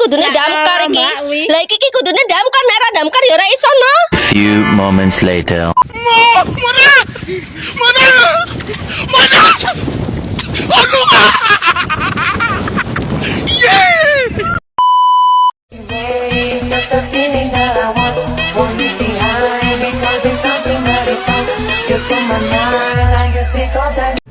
kudune damkar iki. Lah iki kudune damkar, nek ora damkar ya ora iso no. Few moments later. Just a feeling that I want you behind because it's something that is on. You're on my mind, I guess it goes that.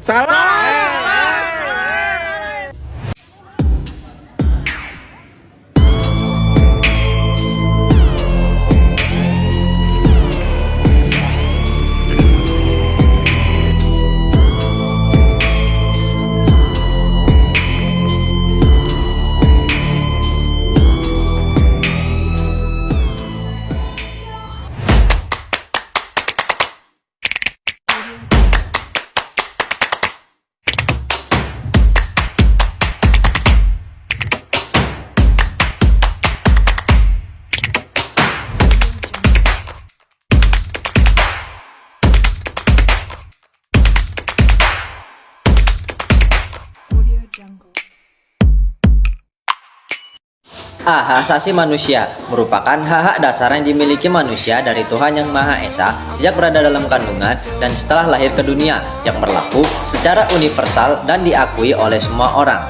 Hak asasi manusia merupakan hak-hak dasar yang dimiliki manusia dari Tuhan Yang Maha Esa sejak berada dalam kandungan dan setelah lahir ke dunia, yang berlaku secara universal dan diakui oleh semua orang.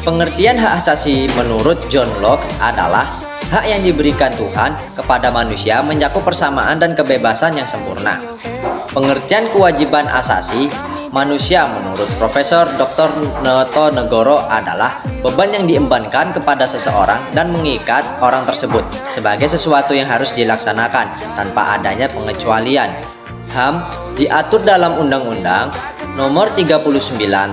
Pengertian hak asasi menurut John Locke adalah hak yang diberikan Tuhan kepada manusia mencakup persamaan dan kebebasan yang sempurna. Pengertian kewajiban asasi manusia menurut Profesor Dr. Noto Negoro adalah beban yang diembankan kepada seseorang dan mengikat orang tersebut sebagai sesuatu yang harus dilaksanakan tanpa adanya pengecualian. HAM diatur dalam Undang-Undang Nomor 39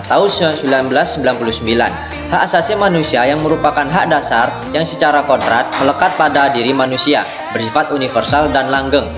Tahun 1999. Hak asasi manusia yang merupakan hak dasar yang secara kodrat melekat pada diri manusia, bersifat universal dan langgeng.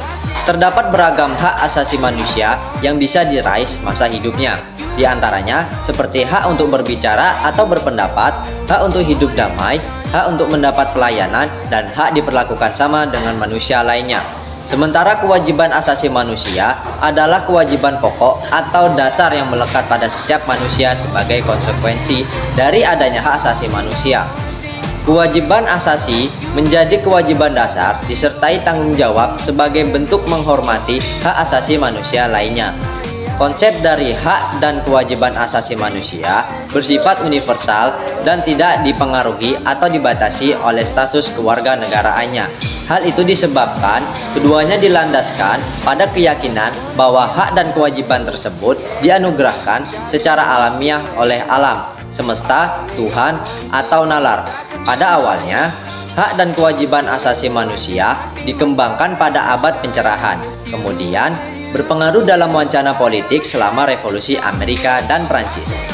Terdapat beragam hak asasi manusia yang bisa diraih masa hidupnya. Di antaranya seperti hak untuk berbicara atau berpendapat, hak untuk hidup damai, hak untuk mendapat pelayanan, dan hak diperlakukan sama dengan manusia lainnya. Sementara kewajiban asasi manusia adalah kewajiban pokok atau dasar yang melekat pada setiap manusia sebagai konsekuensi dari adanya hak asasi manusia. Kewajiban asasi menjadi kewajiban dasar disertai tanggung jawab sebagai bentuk menghormati hak asasi manusia lainnya. Konsep dari hak dan kewajiban asasi manusia bersifat universal dan tidak dipengaruhi atau dibatasi oleh status kewarganegaraannya. Hal itu disebabkan keduanya dilandaskan pada keyakinan bahwa hak dan kewajiban tersebut dianugerahkan secara alamiah oleh alam, semesta, Tuhan, atau nalar. Pada awalnya, hak dan kewajiban asasi manusia dikembangkan pada abad pencerahan, kemudian berpengaruh dalam wacana politik selama Revolusi Amerika dan Prancis.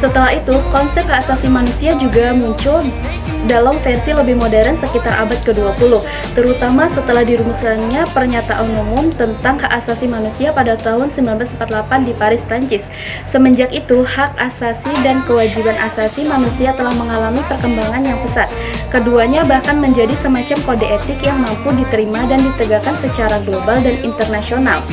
Setelah itu, konsep hak asasi manusia juga muncul dalam versi lebih modern sekitar abad ke-20, terutama setelah dirumuskannya Pernyataan Umum tentang Hak Asasi Manusia pada tahun 1948 di Paris, Prancis. Semenjak itu, hak asasi dan kewajiban asasi manusia telah mengalami perkembangan yang pesat. Keduanya bahkan menjadi semacam kode etik yang mampu diterima dan ditegakkan secara global dan internasional.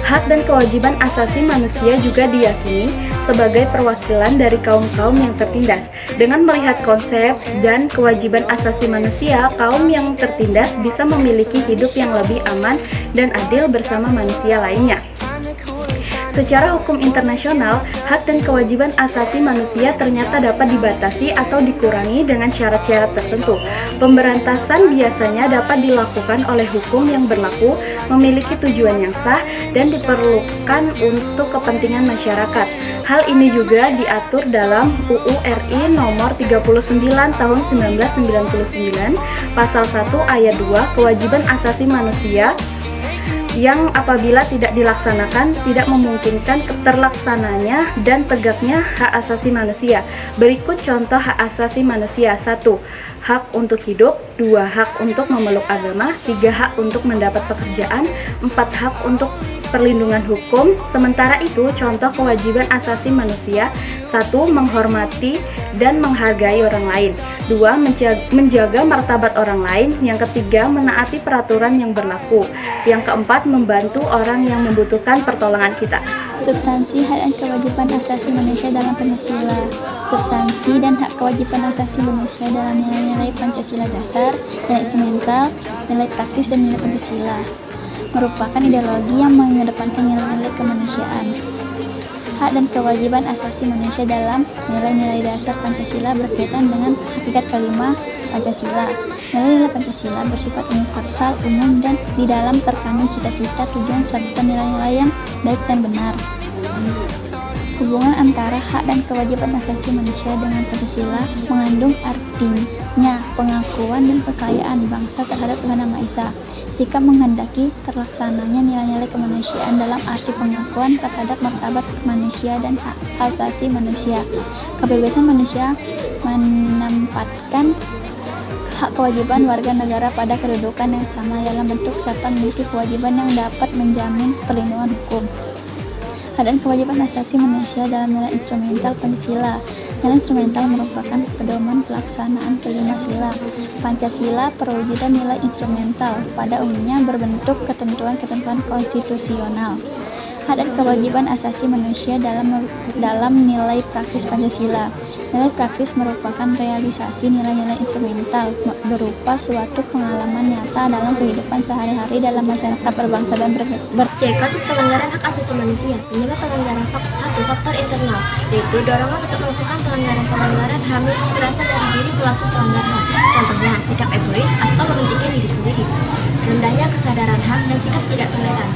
Hak dan kewajiban asasi manusia juga diyakini sebagai perwakilan dari kaum-kaum yang tertindas. Dengan melihat konsep dan kewajiban asasi manusia, kaum yang tertindas bisa memiliki hidup yang lebih aman dan adil bersama manusia lainnya. Secara hukum internasional, hak dan kewajiban asasi manusia ternyata dapat dibatasi atau dikurangi dengan syarat-syarat tertentu. Pemberantasan biasanya dapat dilakukan oleh hukum yang berlaku, memiliki tujuan yang sah, dan diperlukan untuk kepentingan masyarakat. Hal ini juga diatur dalam UU RI Nomor 39 Tahun 1999, Pasal 1 Ayat 2, Kewajiban Asasi Manusia, yang apabila tidak dilaksanakan tidak memungkinkan terlaksananya dan tegaknya hak asasi manusia. Berikut contoh hak asasi manusia. 1. Hak untuk hidup. 2. Hak untuk memeluk agama. 3. Hak untuk mendapat pekerjaan. 4. Hak untuk perlindungan hukum. Sementara itu, contoh kewajiban asasi manusia: 1. Menghormati dan menghargai orang lain. 2. Menjaga martabat orang lain. Yang ketiga, menaati peraturan yang berlaku. Yang keempat, membantu orang yang membutuhkan pertolongan kita. Substansi hak dan kewajiban asasi manusia dalam Pancasila. Substansi dan hak kewajiban asasi manusia dalam nilai-nilai Pancasila dasar, nilai instrumental, nilai praksis, dan nilai Pancasila merupakan ideologi yang mengedepankan nilai-nilai kemanusiaan. Hak dan kewajiban asasi manusia dalam nilai-nilai dasar Pancasila berkaitan dengan hakikat kalimat Pancasila. Nilai-nilai Pancasila bersifat universal, umum, dan di dalam terkandung cita-cita, tujuan, serta nilai-nilai yang baik dan benar. Hubungan antara hak dan kewajiban asasi manusia dengan Pancasila mengandung artinya pengakuan dan kekayaan bangsa terhadap Tuhan Yang Maha Esa. Sikap menghendaki terlaksananya nilai-nilai kemanusiaan dalam arti pengakuan terhadap martabat manusia dan hak asasi manusia. Kebebasan manusia menempatkan hak kewajiban warga negara pada kedudukan yang sama dalam bentuk serta memiliki kewajiban yang dapat menjamin perlindungan hukum. Hak dan kewajiban asasi manusia dalam nilai instrumental Pancasila. Nilai instrumental merupakan pedoman pelaksanaan kelima sila Pancasila. Perwujudan nilai instrumental pada umumnya berbentuk ketentuan-ketentuan konstitusional. Hak dan kewajiban asasi manusia dalam nilai praksis Pancasila. Nilai praksis merupakan realisasi nilai-nilai instrumental berupa suatu pengalaman nyata dalam kehidupan sehari-hari dalam masyarakat berbangsa dan C. Kasus pelanggaran hak asasi manusia. Penyebab pelanggaran satu, faktor internal, yaitu dorongan untuk melakukan pelanggaran HAM yang berasal dari diri pelaku pelanggar HAM. Contohnya, sikap egois atau mementingkan diri sendiri. Rendahnya kesadaran HAM dan sikap tidak toleran.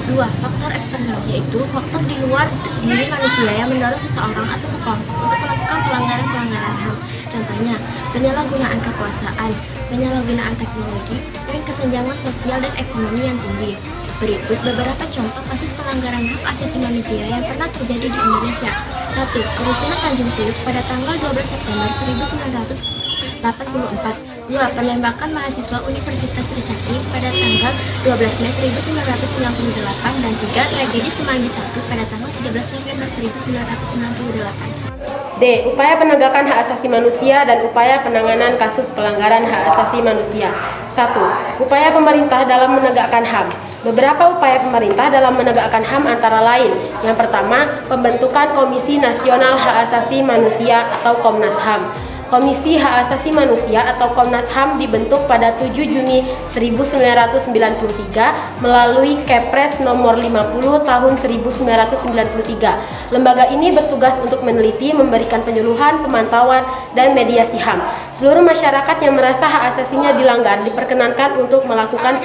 2. Faktor eksternal, yaitu faktor di luar diri manusia yang mendorong seseorang atau sekelompok untuk melakukan pelanggaran HAM. Contohnya, penyalahgunaan kekuasaan, penyalahgunaan teknologi, dan kesenjangan sosial dan ekonomi yang tinggi. Berikut beberapa contoh kasus pelanggaran hak asasi manusia yang pernah terjadi di Indonesia. 1. Kerusuhan Tanjung Priuk pada tanggal 12 September 1984. 2. Penembakan mahasiswa Universitas Trisakti pada tanggal 12 Mei 1998. Dan 3. Tragedi Semanggi I pada tanggal 13 November 1998. D. Upaya penegakan hak asasi manusia dan upaya penanganan kasus pelanggaran hak asasi manusia. 1. Upaya pemerintah dalam menegakkan HAM. Beberapa upaya pemerintah dalam menegakkan HAM antara lain. Yang pertama, pembentukan Komisi Nasional Hak Asasi Manusia atau Komnas HAM. Komisi Hak Asasi Manusia atau Komnas HAM dibentuk pada 7 Juni 1993 melalui Kepres nomor 50 tahun 1993. Lembaga ini bertugas untuk meneliti, memberikan penyuluhan, pemantauan, dan mediasi HAM. Seluruh masyarakat yang merasa hak asasinya dilanggar diperkenankan untuk melakukan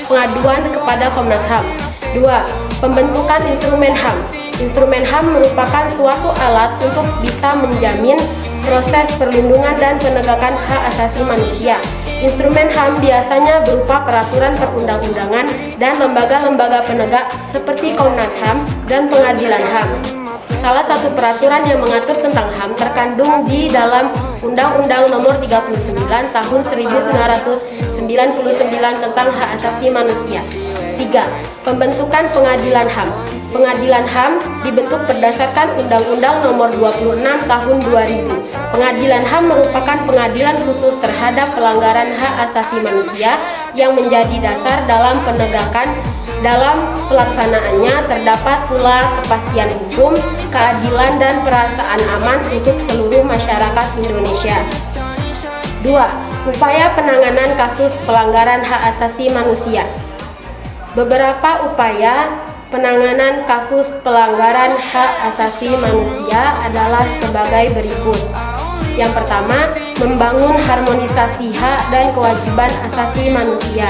pengaduan kepada Komnas HAM. 2. Pembentukan instrumen HAM. Instrumen HAM merupakan suatu alat untuk bisa menjamin proses perlindungan dan penegakan hak asasi manusia. Instrumen HAM biasanya berupa peraturan perundang-undangan dan lembaga-lembaga penegak seperti Komnas HAM dan Pengadilan HAM. Salah satu peraturan yang mengatur tentang HAM terkandung di dalam Undang-Undang Nomor 39 Tahun 1999 tentang Hak Asasi Manusia. 3. Pembentukan Pengadilan HAM. Pengadilan HAM dibentuk berdasarkan Undang-Undang Nomor 26 Tahun 2000. Pengadilan HAM merupakan pengadilan khusus terhadap pelanggaran hak asasi manusia yang menjadi dasar dalam penegakan. Dalam pelaksanaannya terdapat pula kepastian hukum, keadilan, dan perasaan aman untuk seluruh masyarakat Indonesia. 2. Upaya penanganan kasus pelanggaran hak asasi manusia. Beberapa upaya penanganan kasus pelanggaran hak asasi manusia adalah sebagai berikut. Yang pertama, membangun harmonisasi hak dan kewajiban asasi manusia.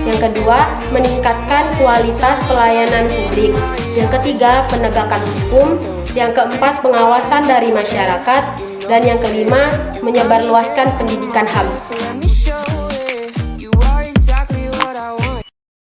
Yang kedua, meningkatkan kualitas pelayanan publik. Yang ketiga, penegakan hukum. Yang keempat, pengawasan dari masyarakat. Dan yang kelima, menyebarluaskan pendidikan HAM.